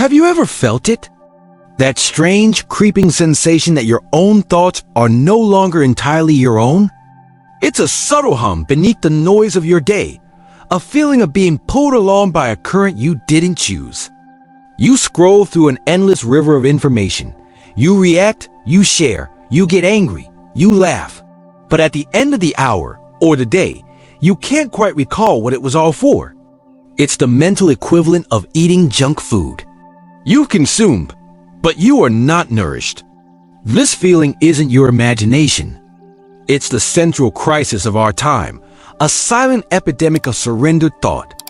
Have you ever felt it? That strange, creeping sensation that your own thoughts are no longer entirely your own? It's a subtle hum beneath the noise of your day, a feeling of being pulled along by a current you didn't choose. You scroll through an endless river of information. You react, you share, you get angry, you laugh. But at the end of the hour, or the day, you can't quite recall what it was all for. It's the mental equivalent of eating junk food. You've consumed, but you are not nourished. This feeling isn't your imagination. It's the central crisis of our time, a silent epidemic of surrendered thought.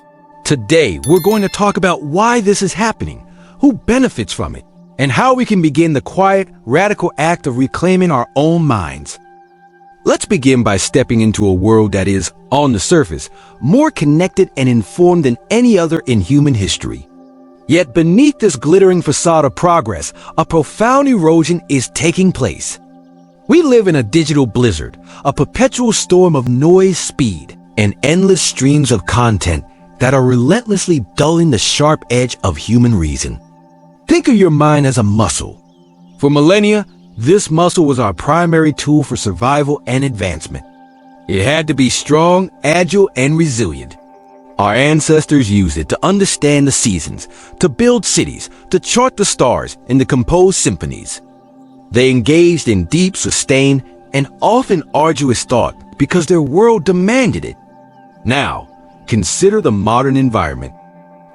Today, we're going to talk about why this is happening, who benefits from it, and how we can begin the quiet, radical act of reclaiming our own minds. Let's begin by stepping into a world that is, on the surface, more connected and informed than any other in human history. Yet beneath this glittering facade of progress, a profound erosion is taking place. We live in a digital blizzard, a perpetual storm of noise, speed, and endless streams of content that are relentlessly dulling the sharp edge of human reason. Think of your mind as a muscle. For millennia, this muscle was our primary tool for survival and advancement. It had to be strong, agile, and resilient. Our ancestors used it to understand the seasons, to build cities, to chart the stars, and to compose symphonies. They engaged in deep, sustained, and often arduous thought because their world demanded it. Now, consider the modern environment.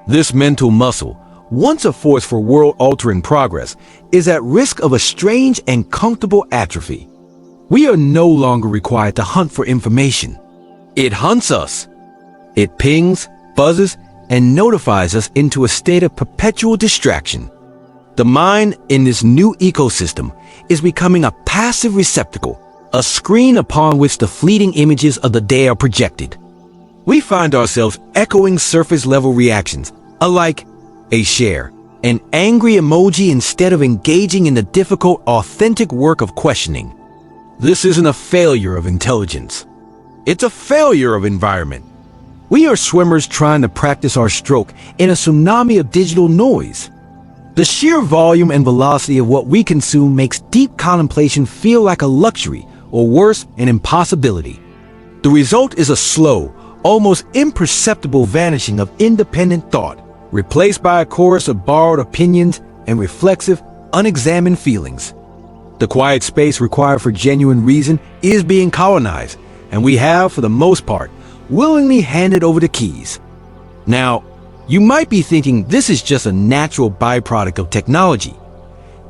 This mental muscle, once a force for world-altering progress, is at risk of a strange and comfortable atrophy. We are no longer required to hunt for information. It hunts us. It pings, buzzes, and notifies us into a state of perpetual distraction. The mind in this new ecosystem is becoming a passive receptacle, a screen upon which the fleeting images of the day are projected. We find ourselves echoing surface-level reactions, a like, a share, an angry emoji instead of engaging in the difficult, authentic work of questioning. This isn't a failure of intelligence. It's a failure of environment. We are swimmers trying to practice our stroke in a tsunami of digital noise. The sheer volume and velocity of what we consume makes deep contemplation feel like a luxury, or worse, an impossibility. The result is a slow, almost imperceptible vanishing of independent thought, replaced by a chorus of borrowed opinions and reflexive, unexamined feelings. The quiet space required for genuine reason is being colonized, and we have, for the most part, willingly handed over the keys. Now, you might be thinking this is just a natural byproduct of technology,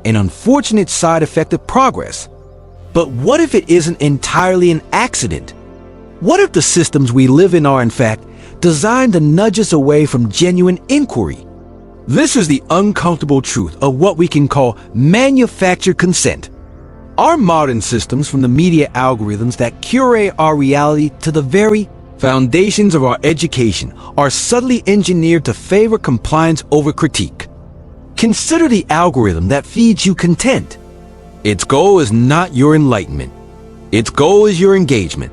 an unfortunate side effect of progress. But what if it isn't entirely an accident? What if the systems we live in are, in fact, designed to nudge us away from genuine inquiry? This is the uncomfortable truth of what we can call manufactured consent. Our modern systems, from the media algorithms that curate our reality to the very foundations of our education, are subtly engineered to favor compliance over critique. Consider the algorithm that feeds you content. Its goal is not your enlightenment. Its goal is your engagement.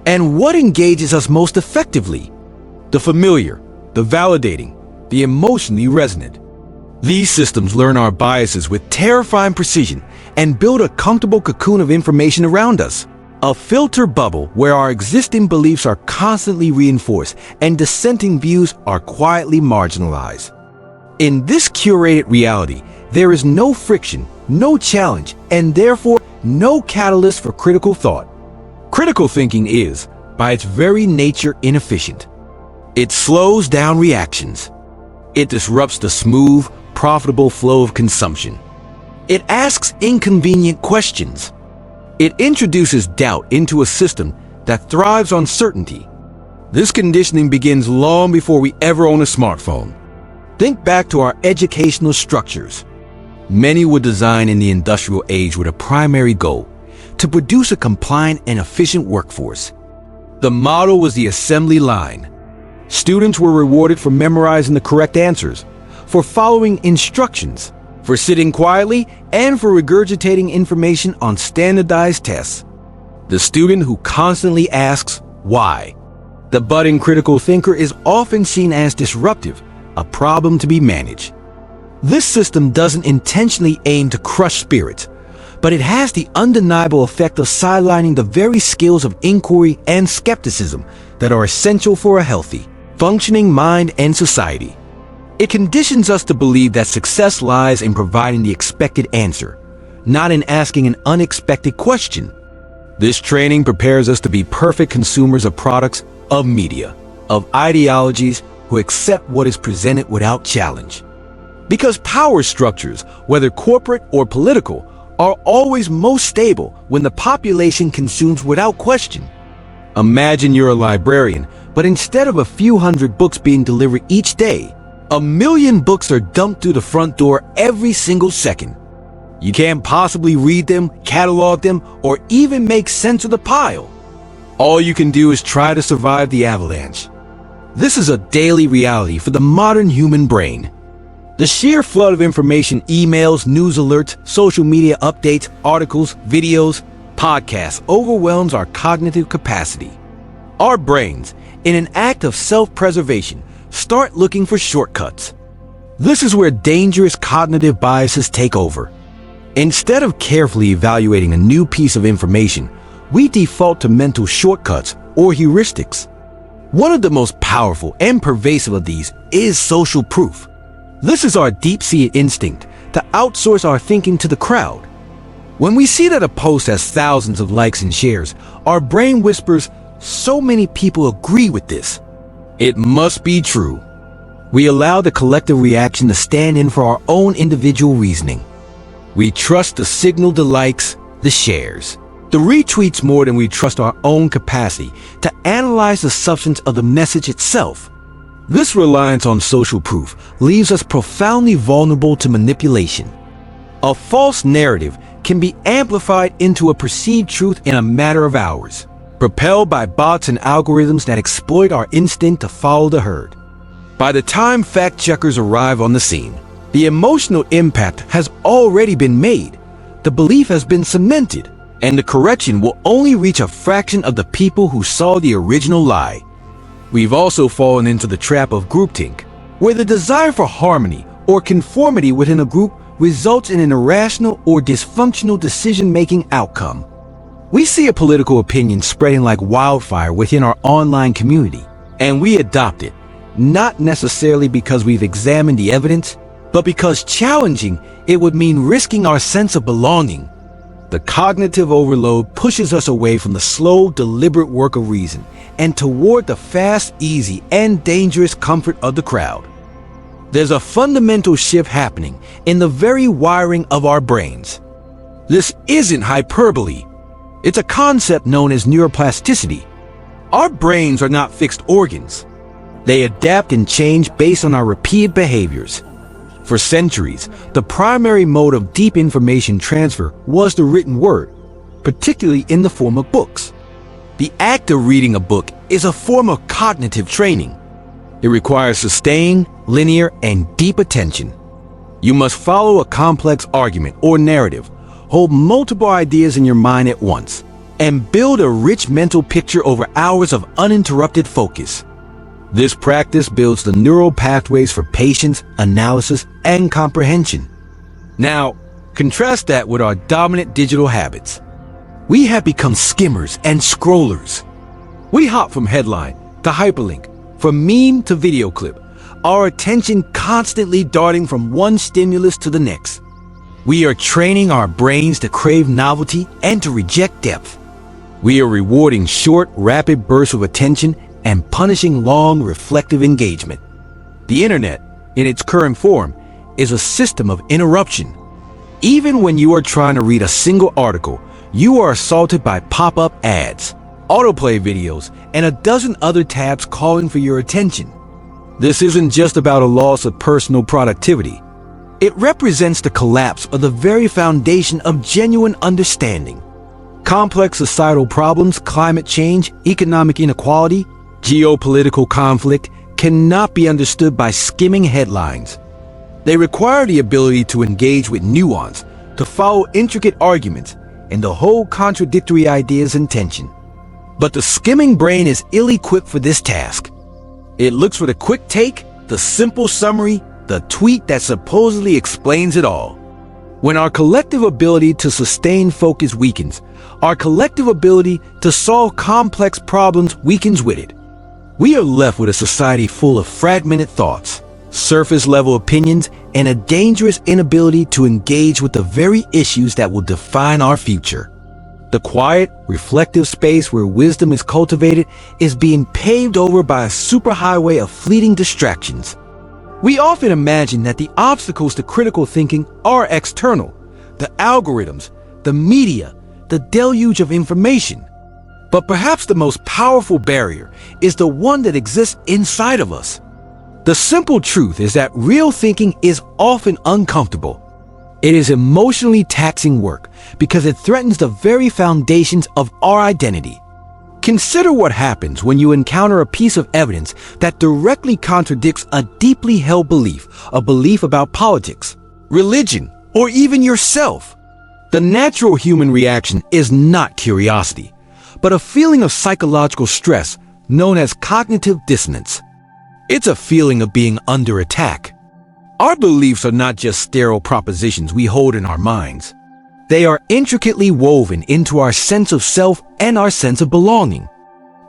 And what engages us most effectively? The familiar, the validating, the emotionally resonant. These systems learn our biases with terrifying precision and build a comfortable cocoon of information around us. A filter bubble where our existing beliefs are constantly reinforced and dissenting views are quietly marginalized. In this curated reality, there is no friction, no challenge, and therefore no catalyst for critical thought. Critical thinking is, by its very nature, inefficient. It slows down reactions. It disrupts the smooth, profitable flow of consumption. It asks inconvenient questions. It introduces doubt into a system that thrives on certainty. This conditioning begins long before we ever own a smartphone. Think back to our educational structures. Many were designed in the industrial age with a primary goal: to produce a compliant and efficient workforce. The model was the assembly line. Students were rewarded for memorizing the correct answers, for following instructions, for sitting quietly, and for regurgitating information on standardized tests. The student who constantly asks, why? The budding critical thinker is often seen as disruptive, a problem to be managed. This system doesn't intentionally aim to crush spirits, but it has the undeniable effect of sidelining the very skills of inquiry and skepticism that are essential for a healthy, functioning mind and society. It conditions us to believe that success lies in providing the expected answer, not in asking an unexpected question. This training prepares us to be perfect consumers of products, of media, of ideologies who accept what is presented without challenge. Because power structures, whether corporate or political, are always most stable when the population consumes without question. Imagine you're a librarian, but instead of a few hundred books being delivered each day, 1 million books are dumped through the front door every single second. You can't possibly read them, catalog them, or even make sense of the pile. All you can do is try to survive the avalanche. This is a daily reality for the modern human brain. The sheer flood of information, emails, news alerts, social media updates, articles, videos, podcasts overwhelms our cognitive capacity. Our brains, in an act of self-preservation, start looking for shortcuts. This is where dangerous cognitive biases take over. Instead of carefully evaluating a new piece of information, we default to mental shortcuts or heuristics. One of the most powerful and pervasive of these is social proof. This is our deep-seated instinct to outsource our thinking to the crowd. When we see that a post has thousands of likes and shares, our brain whispers, "So many people agree with this. It must be true." We allow the collective reaction to stand in for our own individual reasoning. We trust the signal, the likes, the shares, the retweets more than we trust our own capacity to analyze the substance of the message itself. This reliance on social proof leaves us profoundly vulnerable to manipulation. A false narrative can be amplified into a perceived truth in a matter of hours, propelled by bots and algorithms that exploit our instinct to follow the herd. By the time fact-checkers arrive on the scene, the emotional impact has already been made, the belief has been cemented, and the correction will only reach a fraction of the people who saw the original lie. We've also fallen into the trap of groupthink, where the desire for harmony or conformity within a group results in an irrational or dysfunctional decision-making outcome. We see a political opinion spreading like wildfire within our online community, and we adopt it, not necessarily because we've examined the evidence, but because challenging it would mean risking our sense of belonging. The cognitive overload pushes us away from the slow, deliberate work of reason and toward the fast, easy, and dangerous comfort of the crowd. There's a fundamental shift happening in the very wiring of our brains. This isn't hyperbole. It's a concept known as neuroplasticity. Our brains are not fixed organs. They adapt and change based on our repeated behaviors. For centuries, the primary mode of deep information transfer was the written word, particularly in the form of books. The act of reading a book is a form of cognitive training. It requires sustained, linear, and deep attention. You must follow a complex argument or narrative, hold multiple ideas in your mind at once, and build a rich mental picture over hours of uninterrupted focus. This practice builds the neural pathways for patience, analysis, and comprehension. Now, contrast that with our dominant digital habits. We have become skimmers and scrollers. We hop from headline to hyperlink, from meme to video clip, our attention constantly darting from one stimulus to the next. We are training our brains to crave novelty and to reject depth. We are rewarding short, rapid bursts of attention and punishing long, reflective engagement. The internet, in its current form, is a system of interruption. Even when you are trying to read a single article, you are assaulted by pop-up ads, autoplay videos, and a dozen other tabs calling for your attention. This isn't just about a loss of personal productivity. It represents the collapse of the very foundation of genuine understanding. Complex societal problems, climate change, economic inequality, geopolitical conflict cannot be understood by skimming headlines. They require the ability to engage with nuance, to follow intricate arguments, and to hold contradictory ideas and tension. But the skimming brain is ill-equipped for this task. It looks for the quick take, the simple summary, the tweet that supposedly explains it all. When our collective ability to sustain focus weakens, our collective ability to solve complex problems weakens with it. We are left with a society full of fragmented thoughts, surface-level opinions, and a dangerous inability to engage with the very issues that will define our future. The quiet, reflective space where wisdom is cultivated is being paved over by a superhighway of fleeting distractions. We often imagine that the obstacles to critical thinking are external: the algorithms, the media, the deluge of information. But perhaps the most powerful barrier is the one that exists inside of us. The simple truth is that real thinking is often uncomfortable. It is emotionally taxing work because it threatens the very foundations of our identity. Consider what happens when you encounter a piece of evidence that directly contradicts a deeply held belief, a belief about politics, religion, or even yourself. The natural human reaction is not curiosity, but a feeling of psychological stress known as cognitive dissonance. It's a feeling of being under attack. Our beliefs are not just sterile propositions we hold in our minds. They are intricately woven into our sense of self and our sense of belonging.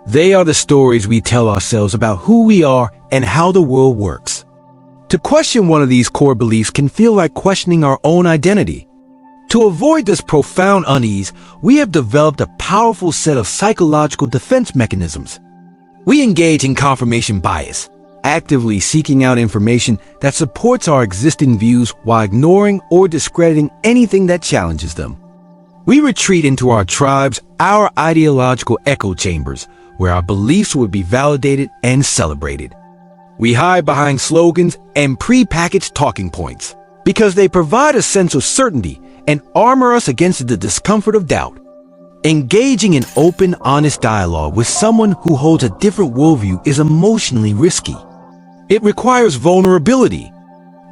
They are the stories we tell ourselves about who we are and how the world works. To question one of these core beliefs can feel like questioning our own identity. To avoid this profound unease, we have developed a powerful set of psychological defense mechanisms. We engage in confirmation bias, actively seeking out information that supports our existing views while ignoring or discrediting anything that challenges them. We retreat into our tribes, our ideological echo chambers, where our beliefs would be validated and celebrated. We hide behind slogans and pre-packaged talking points because they provide a sense of certainty and armor us against the discomfort of doubt. Engaging in open, honest dialogue with someone who holds a different worldview is emotionally risky. It requires vulnerability.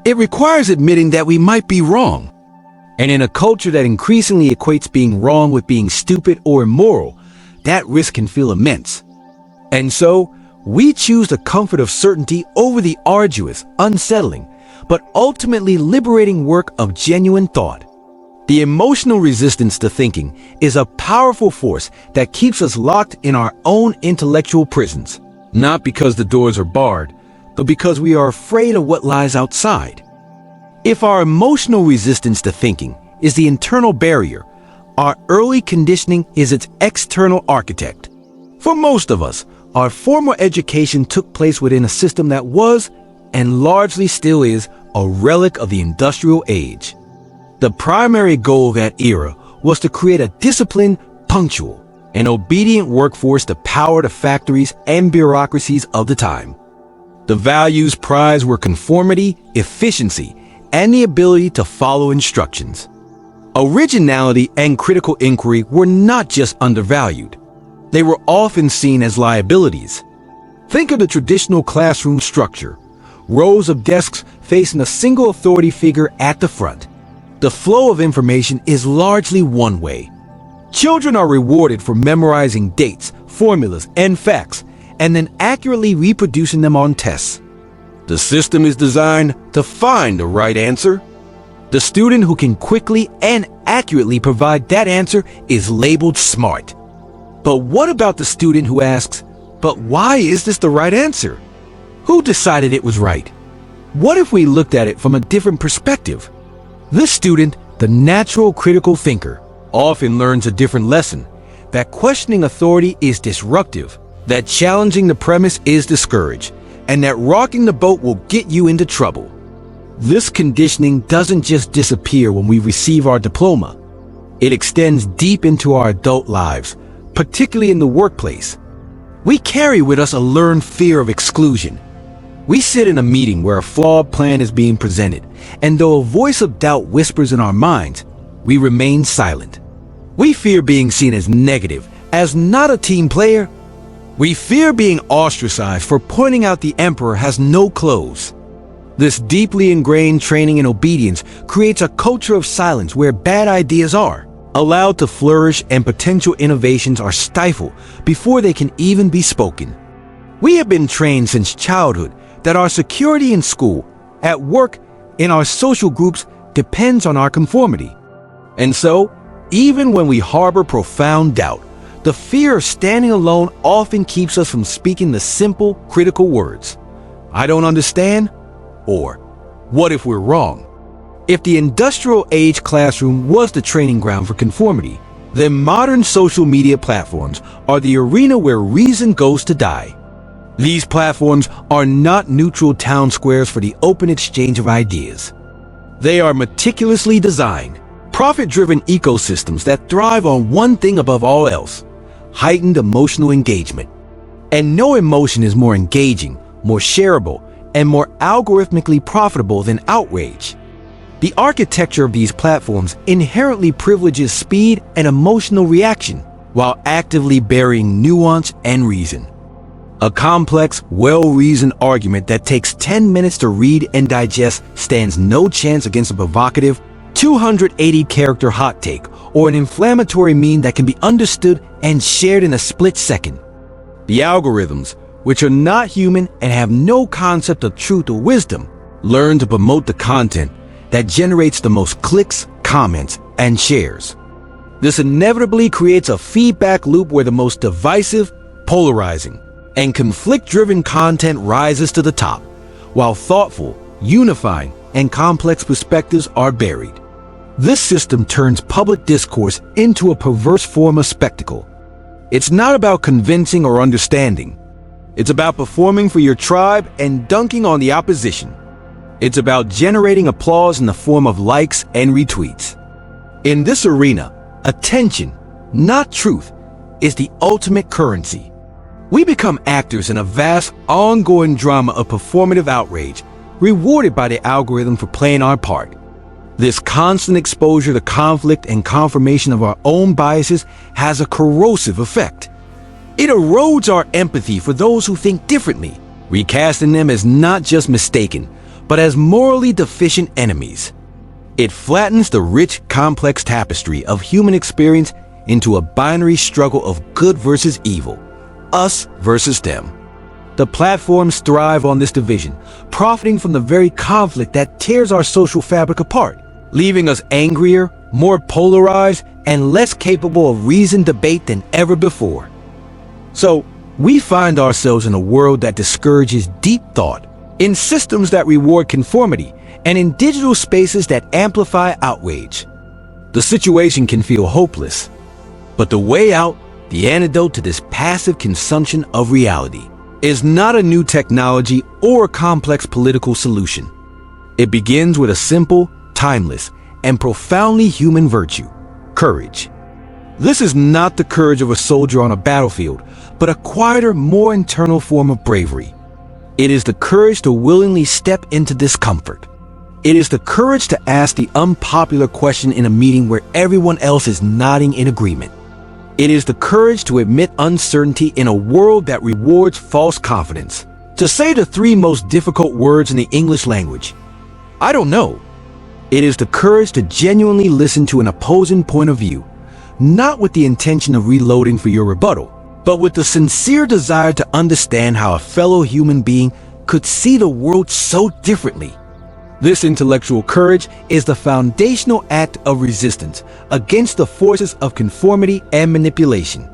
It requires admitting that we might be wrong. And in a culture that increasingly equates being wrong with being stupid or immoral, that risk can feel immense. And so, we choose the comfort of certainty over the arduous, unsettling, but ultimately liberating work of genuine thought. The emotional resistance to thinking is a powerful force that keeps us locked in our own intellectual prisons, not because the doors are barred, but because we are afraid of what lies outside. If our emotional resistance to thinking is the internal barrier, our early conditioning is its external architect. For most of us, our formal education took place within a system that was, and largely still is, a relic of the industrial age. The primary goal of that era was to create a disciplined, punctual, and obedient workforce to power the factories and bureaucracies of the time. The values prized were conformity, efficiency, and the ability to follow instructions. Originality and critical inquiry were not just undervalued. They were often seen as liabilities. Think of the traditional classroom structure: rows of desks facing a single authority figure at the front. The flow of information is largely one way. Children are rewarded for memorizing dates, formulas, and facts, and then accurately reproducing them on tests. The system is designed to find the right answer. The student who can quickly and accurately provide that answer is labeled smart. But what about the student who asks, "But why is this the right answer? Who decided it was right?" What if we looked at it from a different perspective? This student, the natural critical thinker, often learns a different lesson: that questioning authority is disruptive, that challenging the premise is discouraged, and that rocking the boat will get you into trouble. This conditioning doesn't just disappear when we receive our diploma. It extends deep into our adult lives, particularly in the workplace. We carry with us a learned fear of exclusion. We sit in a meeting where a flawed plan is being presented, and though a voice of doubt whispers in our minds, we remain silent. We fear being seen as negative, as not a team player. We fear being ostracized for pointing out the emperor has no clothes. This deeply ingrained training in obedience creates a culture of silence where bad ideas are allowed to flourish and potential innovations are stifled before they can even be spoken. We have been trained since childhood that our security in school, at work, in our social groups depends on our conformity. And so, even when we harbor profound doubt, the fear of standing alone often keeps us from speaking the simple, critical words, "I don't understand," or "What if we're wrong?" If the industrial age classroom was the training ground for conformity, then modern social media platforms are the arena where reason goes to die. These platforms are not neutral town squares for the open exchange of ideas. They are meticulously designed, profit-driven ecosystems that thrive on one thing above all else: heightened emotional engagement. And no emotion is more engaging, more shareable, and more algorithmically profitable than outrage. The architecture of these platforms inherently privileges speed and emotional reaction while actively burying nuance and reason. A complex, well-reasoned argument that takes 10 minutes to read and digest stands no chance against a provocative, 280-character hot take or an inflammatory meme that can be understood and shared in a split second. The algorithms, which are not human and have no concept of truth or wisdom, learn to promote the content that generates the most clicks, comments, and shares. This inevitably creates a feedback loop where the most divisive, polarizing, and conflict-driven content rises to the top, while thoughtful, unifying, and complex perspectives are buried. This system turns public discourse into a perverse form of spectacle. It's not about convincing or understanding. It's about performing for your tribe and dunking on the opposition. It's about generating applause in the form of likes and retweets. In this arena, attention, not truth, is the ultimate currency. We become actors in a vast, ongoing drama of performative outrage, rewarded by the algorithm for playing our part. This constant exposure to conflict and confirmation of our own biases has a corrosive effect. It erodes our empathy for those who think differently, recasting them as not just mistaken, but as morally deficient enemies. It flattens the rich, complex tapestry of human experience into a binary struggle of good versus evil, us versus them. The platforms thrive on this division, profiting from the very conflict that tears our social fabric apart, leaving us angrier, more polarized, and less capable of reasoned debate than ever before. So, we find ourselves in a world that discourages deep thought, in systems that reward conformity, and in digital spaces that amplify outrage. The situation can feel hopeless, but the way out, the antidote to this passive consumption of reality, is not a new technology or a complex political solution. It begins with a simple, timeless, and profoundly human virtue: courage. This is not the courage of a soldier on a battlefield, but a quieter, more internal form of bravery. It is the courage to willingly step into discomfort. It is the courage to ask the unpopular question in a meeting where everyone else is nodding in agreement. It is the courage to admit uncertainty in a world that rewards false confidence. To say the three most difficult words in the English language: "I don't know." It is the courage to genuinely listen to an opposing point of view, not with the intention of reloading for your rebuttal, but with the sincere desire to understand how a fellow human being could see the world so differently. This intellectual courage is the foundational act of resistance against the forces of conformity and manipulation.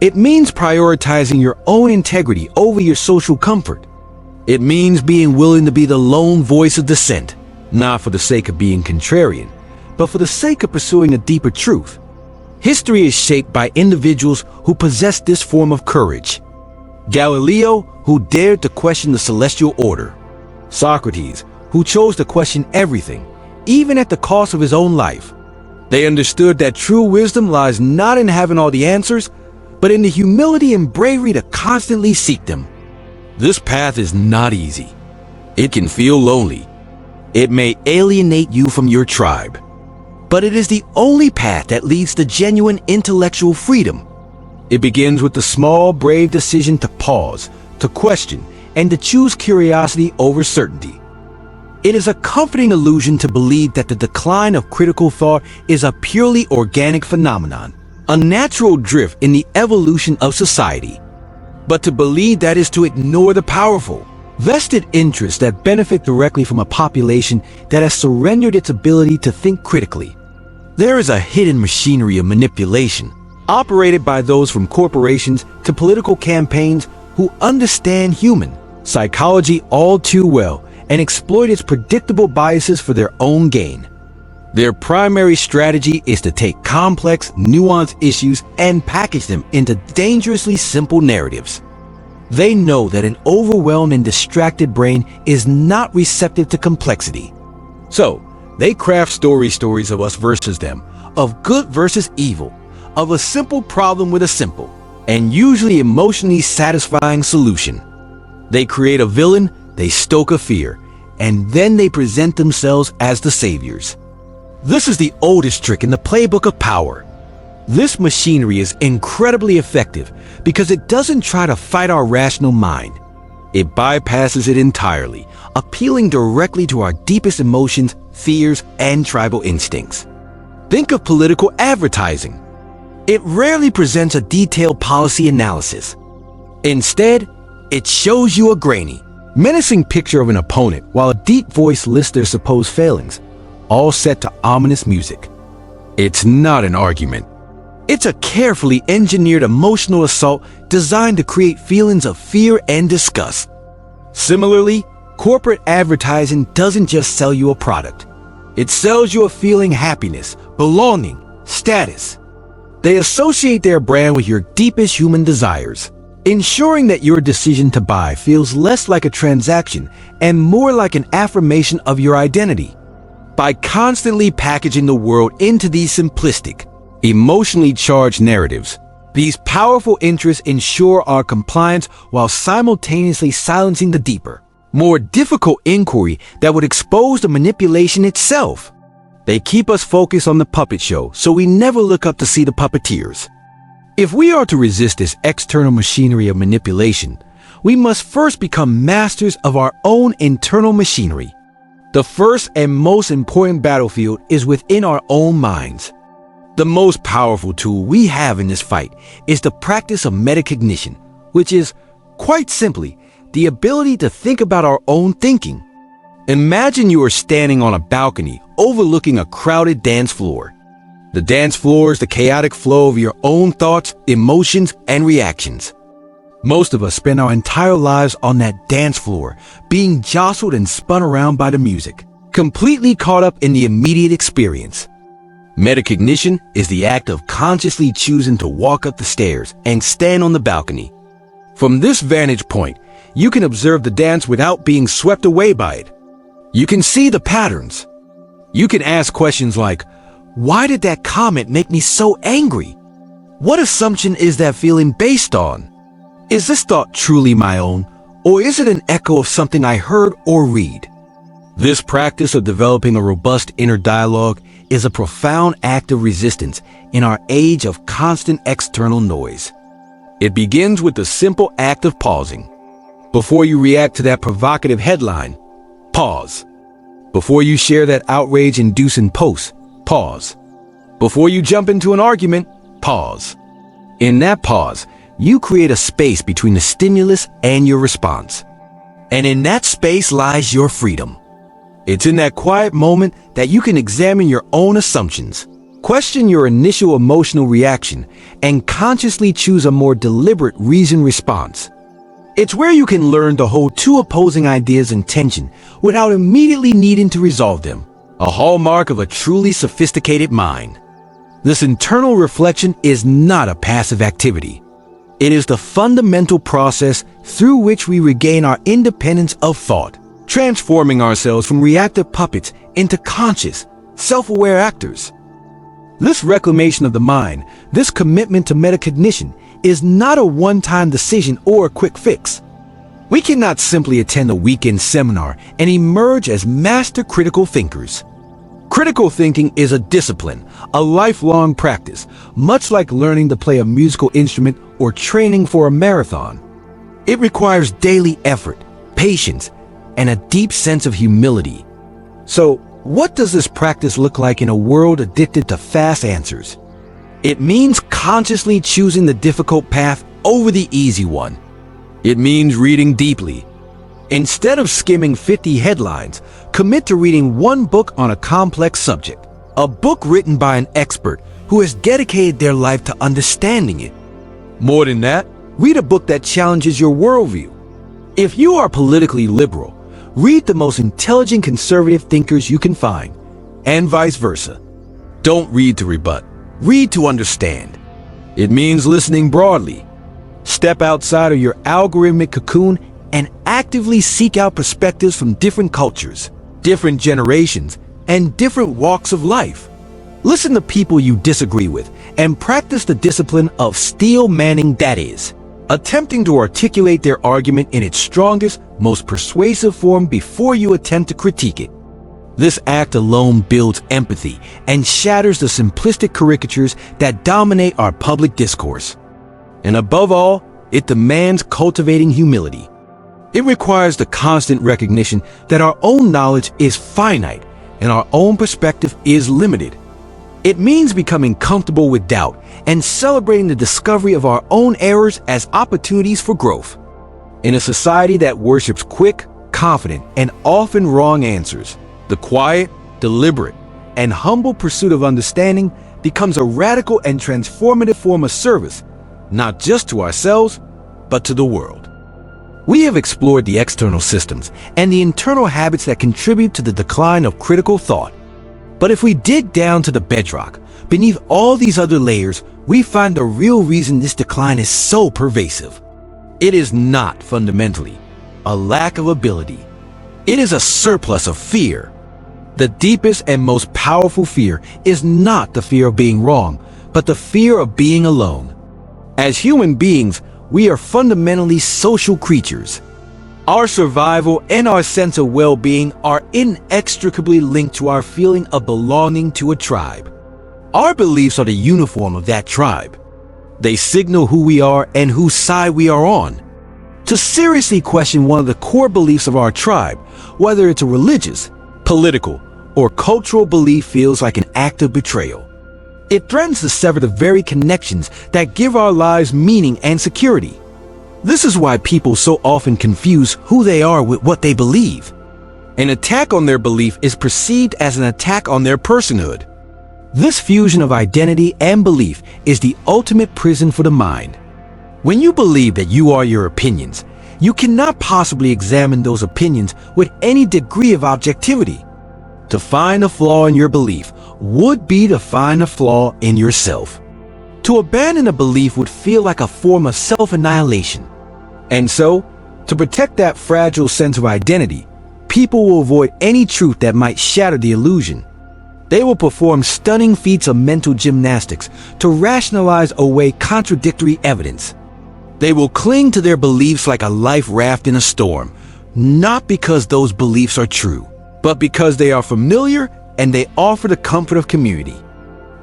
It means prioritizing your own integrity over your social comfort. It means being willing to be the lone voice of dissent, not for the sake of being contrarian, but for the sake of pursuing a deeper truth. History is shaped by individuals who possess this form of courage. Galileo, who dared to question the celestial order. Socrates, who chose to question everything, even at the cost of his own life. They understood that true wisdom lies not in having all the answers, but in the humility and bravery to constantly seek them. This path is not easy. It can feel lonely. It may alienate you from your tribe. But it is the only path that leads to genuine intellectual freedom. It begins with the small, brave decision to pause, to question, and to choose curiosity over certainty. It is a comforting illusion to believe that the decline of critical thought is a purely organic phenomenon, a natural drift in the evolution of society. But to believe that is to ignore the powerful, Vested interests that benefit directly from a population that has surrendered its ability to think critically. There is a hidden machinery of manipulation, operated by those from corporations to political campaigns who understand human psychology all too well and exploit its predictable biases for their own gain. Their primary strategy is to take complex, nuanced issues and package them into dangerously simple narratives. They know that an overwhelmed and distracted brain is not receptive to complexity. So, they craft stories of us versus them, of good versus evil, of a simple problem with a simple, and usually emotionally satisfying solution. They create a villain, they stoke a fear, and then they present themselves as the saviors. This is the oldest trick in the playbook of power. This machinery is incredibly effective because it doesn't try to fight our rational mind. It bypasses it entirely, appealing directly to our deepest emotions, fears, and tribal instincts. Think of political advertising. It rarely presents a detailed policy analysis. Instead, it shows you a grainy, menacing picture of an opponent while a deep voice lists their supposed failings, all set to ominous music. It's not an argument. It's a carefully engineered emotional assault designed to create feelings of fear and disgust. Similarly, corporate advertising doesn't just sell you a product. It sells you a feeling happiness, belonging, status. They associate their brand with your deepest human desires, ensuring that your decision to buy feels less like a transaction and more like an affirmation of your identity. By constantly packaging the world into these simplistic, emotionally charged narratives, these powerful interests ensure our compliance while simultaneously silencing the deeper, more difficult inquiry that would expose the manipulation itself. They keep us focused on the puppet show, so we never look up to see the puppeteers. If we are to resist this external machinery of manipulation, we must first become masters of our own internal machinery. The first and most important battlefield is within our own minds. The most powerful tool we have in this fight is the practice of metacognition, which is, quite simply, the ability to think about our own thinking. Imagine you are standing on a balcony overlooking a crowded dance floor. The dance floor is the chaotic flow of your own thoughts, emotions, and reactions. Most of us spend our entire lives on that dance floor, being jostled and spun around by the music, completely caught up in the immediate experience. Metacognition is the act of consciously choosing to walk up the stairs and stand on the balcony. From this vantage point, you can observe the dance without being swept away by it. You can see the patterns. You can ask questions like, why did that comment make me so angry? What assumption is that feeling based on? Is this thought truly my own, or is it an echo of something I heard or read? This practice of developing a robust inner dialogue is a profound act of resistance in our age of constant external noise. It begins with the simple act of pausing. Before you react to that provocative headline, pause. Before you share that outrage-inducing post, pause. Before you jump into an argument, pause. In that pause, you create a space between the stimulus and your response. And in that space lies your freedom. It's in that quiet moment that you can examine your own assumptions, question your initial emotional reaction, and consciously choose a more deliberate reasoned response. It's where you can learn to hold two opposing ideas in tension without immediately needing to resolve them, a hallmark of a truly sophisticated mind. This internal reflection is not a passive activity. It is the fundamental process through which we regain our independence of thought, transforming ourselves from reactive puppets into conscious, self-aware actors. This reclamation of the mind, this commitment to metacognition, is not a one-time decision or a quick fix. We cannot simply attend a weekend seminar and emerge as master critical thinkers. Critical thinking is a discipline, a lifelong practice, much like learning to play a musical instrument or training for a marathon. It requires daily effort, patience, and a deep sense of humility. So, what does this practice look like in a world addicted to fast answers? It means consciously choosing the difficult path over the easy one. It means reading deeply. Instead of skimming 50 headlines, commit to reading one book on a complex subject. A book written by an expert who has dedicated their life to understanding it. More than that, read a book that challenges your worldview. If you are politically liberal, read the most intelligent conservative thinkers you can find, and vice versa. Don't read to rebut, read to understand. It means listening broadly. Step outside of your algorithmic cocoon and actively seek out perspectives from different cultures, different generations, and different walks of life. Listen to people you disagree with and practice the discipline of steel manning, that is, attempting to articulate their argument in its strongest, most persuasive form before you attempt to critique it. This act alone builds empathy and shatters the simplistic caricatures that dominate our public discourse. And above all, it demands cultivating humility. It requires the constant recognition that our own knowledge is finite and our own perspective is limited. It means becoming comfortable with doubt and celebrating the discovery of our own errors as opportunities for growth. In a society that worships quick, confident, and often wrong answers, the quiet, deliberate, and humble pursuit of understanding becomes a radical and transformative form of service, not just to ourselves, but to the world. We have explored the external systems and the internal habits that contribute to the decline of critical thought. But if we dig down to the bedrock, beneath all these other layers, we find the real reason this decline is so pervasive. It is not fundamentally a lack of ability. It is a surplus of fear. The deepest and most powerful fear is not the fear of being wrong, but the fear of being alone. As human beings, we are fundamentally social creatures. Our survival and our sense of well-being are inextricably linked to our feeling of belonging to a tribe. Our beliefs are the uniform of that tribe. They signal who we are and whose side we are on. To seriously question one of the core beliefs of our tribe, whether it's a religious, political, or cultural belief, feels like an act of betrayal. It threatens to sever the very connections that give our lives meaning and security. This is why people so often confuse who they are with what they believe. An attack on their belief is perceived as an attack on their personhood. This fusion of identity and belief is the ultimate prison for the mind. When you believe that you are your opinions, you cannot possibly examine those opinions with any degree of objectivity. To find a flaw in your belief would be to find a flaw in yourself. To abandon a belief would feel like a form of self-annihilation. And so, to protect that fragile sense of identity, people will avoid any truth that might shatter the illusion. They will perform stunning feats of mental gymnastics to rationalize away contradictory evidence. They will cling to their beliefs like a life raft in a storm, not because those beliefs are true, but because they are familiar and they offer the comfort of community.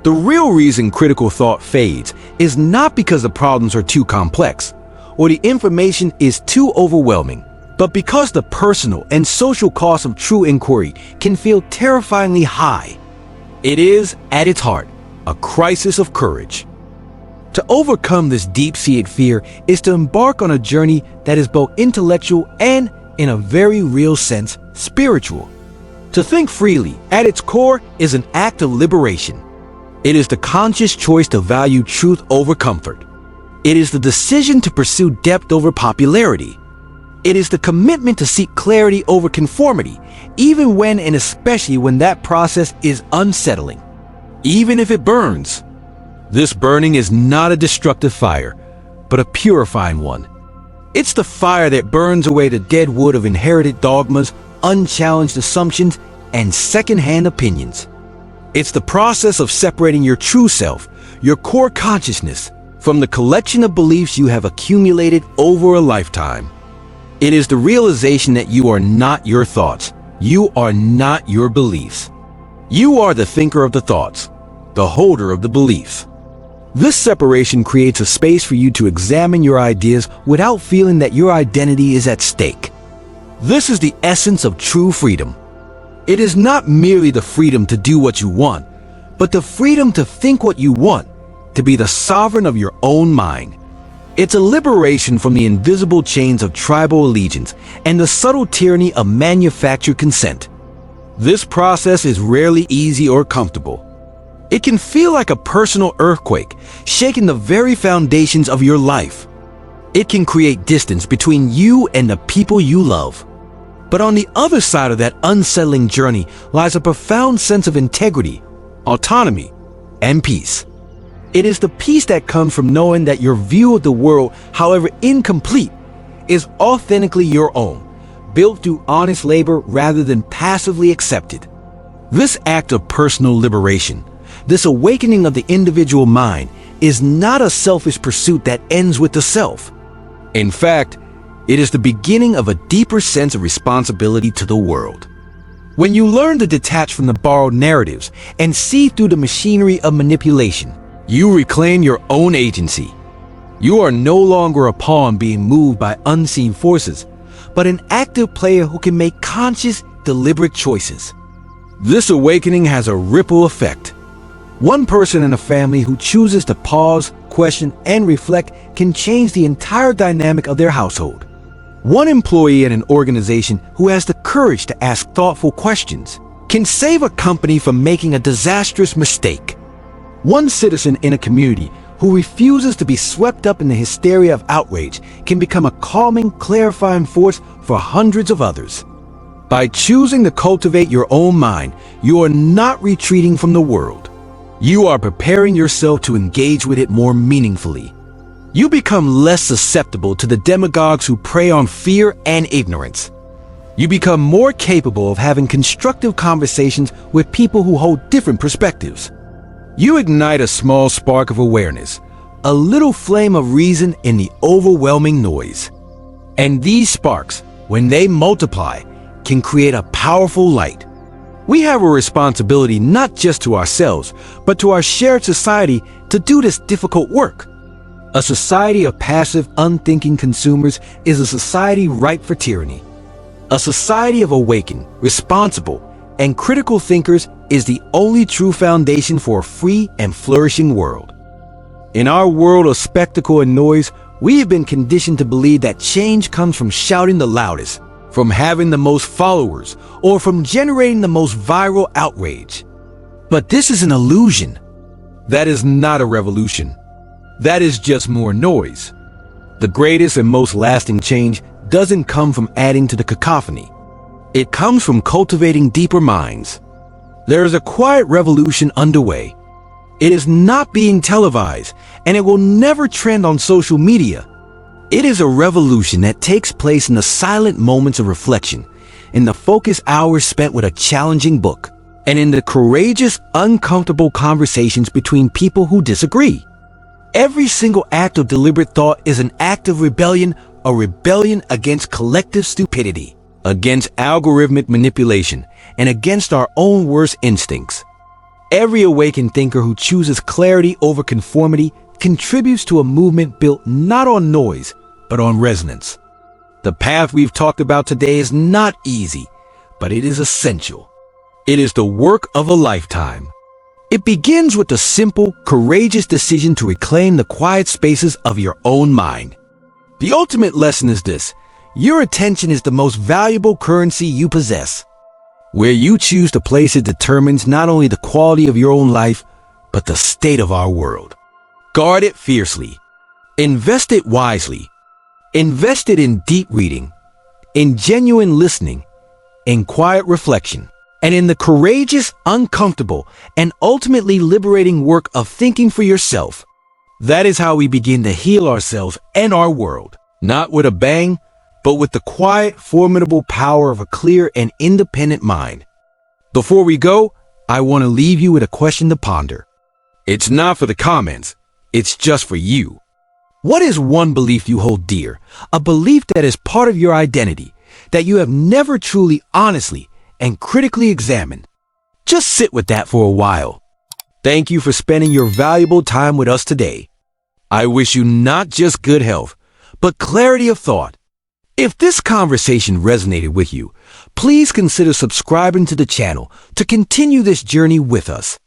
The real reason critical thought fades is not because the problems are too complex or the information is too overwhelming, but because the personal and social cost of true inquiry can feel terrifyingly high. It is, at its heart, a crisis of courage. To overcome this deep-seated fear is to embark on a journey that is both intellectual and, in a very real sense, spiritual. To think freely, at its core, is an act of liberation. It is the conscious choice to value truth over comfort. It is the decision to pursue depth over popularity. It is the commitment to seek clarity over conformity, even when and especially when that process is unsettling. Even if it burns. This burning is not a destructive fire, but a purifying one. It's the fire that burns away the dead wood of inherited dogmas, unchallenged assumptions, and second-hand opinions. It's the process of separating your true self, your core consciousness, from the collection of beliefs you have accumulated over a lifetime. It is the realization that you are not your thoughts. You are not your beliefs. You are the thinker of the thoughts, the holder of the beliefs. This separation creates a space for you to examine your ideas without feeling that your identity is at stake. This is the essence of true freedom. It is not merely the freedom to do what you want, but the freedom to think what you want, to be the sovereign of your own mind. It's a liberation from the invisible chains of tribal allegiance and the subtle tyranny of manufactured consent. This process is rarely easy or comfortable. It can feel like a personal earthquake, shaking the very foundations of your life. It can create distance between you and the people you love. But on the other side of that unsettling journey lies a profound sense of integrity, autonomy, and peace. It is the peace that comes from knowing that your view of the world, however incomplete, is authentically your own, built through honest labor rather than passively accepted. This act of personal liberation, this awakening of the individual mind, is not a selfish pursuit that ends with the self. In fact, it is the beginning of a deeper sense of responsibility to the world. When you learn to detach from the borrowed narratives and see through the machinery of manipulation, you reclaim your own agency. You are no longer a pawn being moved by unseen forces, but an active player who can make conscious, deliberate choices. This awakening has a ripple effect. One person in a family who chooses to pause, question, and reflect can change the entire dynamic of their household. One employee in an organization who has the courage to ask thoughtful questions can save a company from making a disastrous mistake. One citizen in a community who refuses to be swept up in the hysteria of outrage can become a calming, clarifying force for hundreds of others. By choosing to cultivate your own mind, you are not retreating from the world. You are preparing yourself to engage with it more meaningfully. You become less susceptible to the demagogues who prey on fear and ignorance. You become more capable of having constructive conversations with people who hold different perspectives. You ignite a small spark of awareness, a little flame of reason in the overwhelming noise. And these sparks, when they multiply, can create a powerful light. We have a responsibility not just to ourselves, but to our shared society to do this difficult work. A society of passive, unthinking consumers is a society ripe for tyranny. A society of awakened, responsible, and critical thinkers is the only true foundation for a free and flourishing world. In our world of spectacle and noise, we have been conditioned to believe that change comes from shouting the loudest, from having the most followers, or from generating the most viral outrage. But this is an illusion. That is not a revolution. That is just more noise. The greatest and most lasting change doesn't come from adding to the cacophony. It comes from cultivating deeper minds. There is a quiet revolution underway. It is not being televised, and it will never trend on social media. It is a revolution that takes place in the silent moments of reflection, in the focused hours spent with a challenging book, and in the courageous, uncomfortable conversations between people who disagree. Every single act of deliberate thought is an act of rebellion, a rebellion against collective stupidity, against algorithmic manipulation, and against our own worst instincts. Every awakened thinker who chooses clarity over conformity contributes to a movement built not on noise, but on resonance. The path we've talked about today is not easy, but it is essential. It is the work of a lifetime. It begins with the simple, courageous decision to reclaim the quiet spaces of your own mind. The ultimate lesson is this: your attention is the most valuable currency you possess. Where you choose to place it determines not only the quality of your own life, but the state of our world. Guard it fiercely. Invest it wisely. Invest it in deep reading, in genuine listening, in quiet reflection, and in the courageous, uncomfortable, and ultimately liberating work of thinking for yourself. That is how we begin to heal ourselves and our world, not with a bang, but with the quiet, formidable power of a clear and independent mind. Before we go, I want to leave you with a question to ponder. It's not for the comments, it's just for you. What is one belief you hold dear, a belief that is part of your identity, that you have never truly, honestly, and critically examined? Just sit with that for a while. Thank you for spending your valuable time with us today. I wish you not just good health, but clarity of thought. If this conversation resonated with you, please consider subscribing to the channel to continue this journey with us.